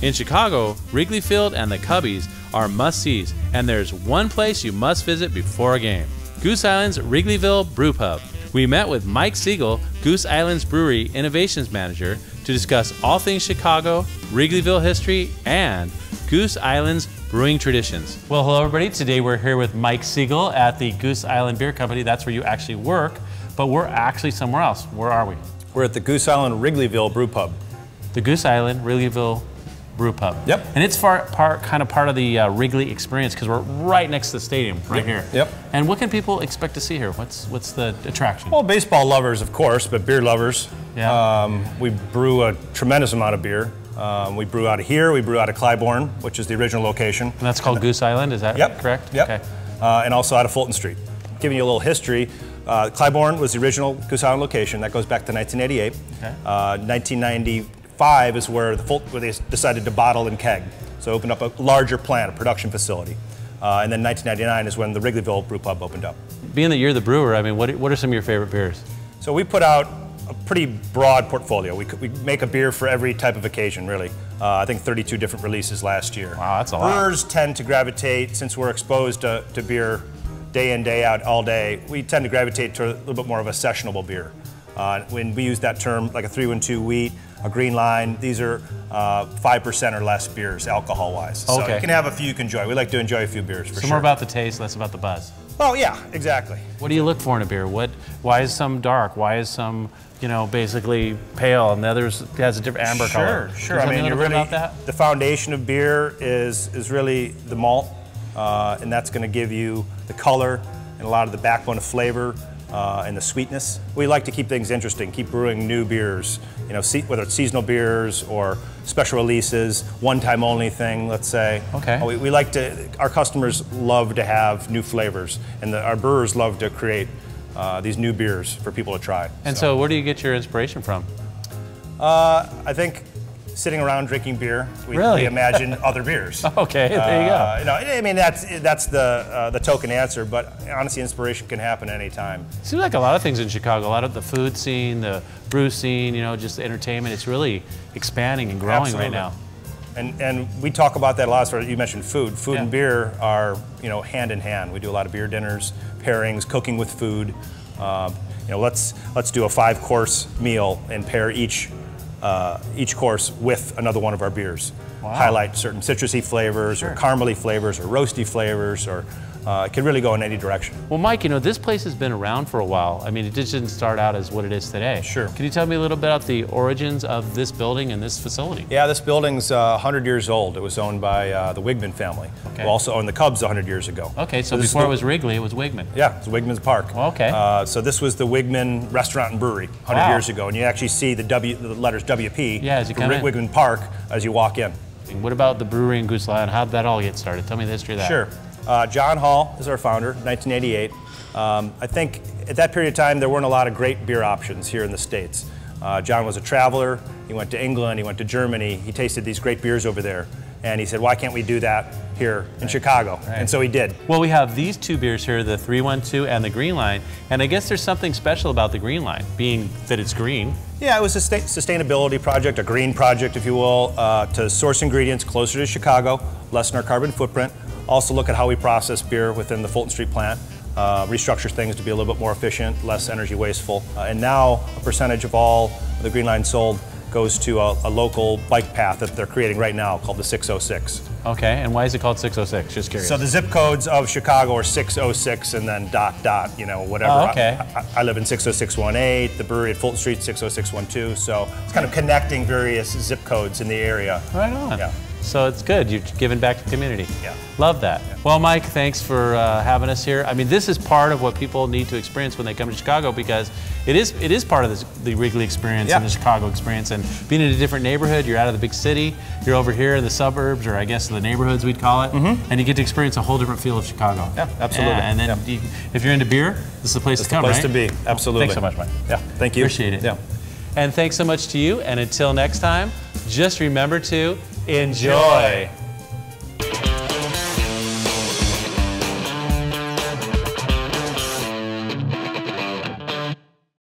In Chicago, Wrigley Field and the Cubbies are must-sees, and there's one place you must visit before a game: Goose Island's Wrigleyville Brew Pub. We met with Mike Siegel, Goose Island's Brewery Innovations Manager, to discuss all things Chicago, Wrigleyville history, and Goose Island's brewing traditions. Well, hello everybody. Today we're here with Mike Siegel at the Goose Island Beer Company. That's where you actually work, but we're actually somewhere else. Where are we? We're at the Goose Island Wrigleyville Brew Pub. The Goose Island Wrigleyville Brew Pub. Yep. And it's kind of part of the Wrigley experience because we're right next to the stadium, right here. Yep. And what can people expect to see here? What's the attraction? Well, baseball lovers, of course, but beer lovers. Yeah. We brew a tremendous amount of beer. We brew out of here. We brew out of Clybourne, which is the original location. And that's called Goose Island, is that correct? Yep. Okay. And also out of Fulton Street. Giving you a little history, Clybourne was the original Goose Island location. That goes back to 1988. Okay. 1995 is where they decided to bottle and keg. So opened up a larger plant, a production facility. And then 1999 is when the Wrigleyville Brew Pub opened up. Being that you're the brewer, I mean, what are some of your favorite beers? So we put out a pretty broad portfolio. We make a beer for every type of occasion, really. I think 32 different releases last year. Wow, that's a lot. Brewers tend to gravitate, since we're exposed to beer day in, day out, all day, we tend to gravitate to a little bit more of a sessionable beer. When we use that term, like a 312 wheat, a green line, these are 5% or less beers, alcohol-wise. Okay. So you can have a few you can enjoy. We like to enjoy a few beers, for sure. So more about the taste, less about the buzz. Oh, yeah, exactly. What do you look for in a beer? Why is some dark? Why is some, basically pale, and the others has a different amber color? Sure. I mean, about that? The foundation of beer is really the malt, and that's going to give you the color and a lot of the backbone of flavor and the sweetness. We like to keep things interesting, keep brewing new beers, whether it's seasonal beers or special releases, one-time only thing, let's say. Okay. We like to, our customers love to have new flavors, and our brewers love to create these new beers for people to try. And so where do you get your inspiration from? I think sitting around drinking beer, we imagine other beers. Okay, there you go. I mean, that's the token answer, but honestly, inspiration can happen anytime. Seems like a lot of things in Chicago, a lot of the food scene, the brew scene, just the entertainment, it's really expanding and growing Absolutely. right now. And we talk about that a lot. So you mentioned food. Food and beer are hand in hand. We do a lot of beer dinners, pairings, cooking with food. Let's do a 5-course meal and pair each course with another one of our beers. Wow. Highlight certain citrusy flavors or caramely flavors or roasty flavors, or it can really go in any direction. Well, Mike, this place has been around for a while. I mean, it just didn't start out as what it is today. Sure. Can you tell me a little bit about the origins of this building and this facility? Yeah, this building's 100 years old. It was owned by the Wigman family, who also owned the Cubs 100 years ago. Okay, so before it was Wrigley, it was Wigman. Yeah, it was Wigman's Park. Okay. So this was the Wigman Restaurant and Brewery 100 years ago, and you actually see the letters WP as you come in. Wigman Park as you walk in. What about the brewery in Goose Island? How did that all get started? Tell me the history of that. Sure. John Hall is our founder, 1988. I think at that period of time there weren't a lot of great beer options here in the States. John was a traveler. He went to England, he went to Germany, he tasted these great beers over there, and he said, why can't we do that here in Chicago? And so he did. Well, we have these two beers here, the 312 and the Green Line, and I guess there's something special about the Green Line, being that it's green. Yeah, it was a sustainability project, a green project, if you will, to source ingredients closer to Chicago, lessen our carbon footprint, also look at how we process beer within the Fulton Street plant, restructure things to be a little bit more efficient, less energy wasteful. And now a percentage of all the Green Line sold goes to a local bike path that they're creating right now called the 606. Okay, and why is it called 606? Just curious. So the zip codes of Chicago are 606 and then ... whatever. Oh, okay. I live in 60618, the brewery at Fulton Street 60612, so it's kind of connecting various zip codes in the area. Right on. Yeah. So it's good, you're giving back to the community. Yeah. Love that. Yeah. Well, Mike, thanks for having us here. I mean, this is part of what people need to experience when they come to Chicago, because it is part of the Wrigley experience and the Chicago experience. And being in a different neighborhood, you're out of the big city, you're over here in the suburbs, or I guess the neighborhoods we'd call it, and you get to experience a whole different feel of Chicago. Yeah, absolutely. And then if you're into beer, this is the place to come, right? It's the place to be, absolutely. Thanks so much, Mike. Yeah, thank you. Appreciate it. Yeah. And thanks so much to you, and until next time, just remember to enjoy.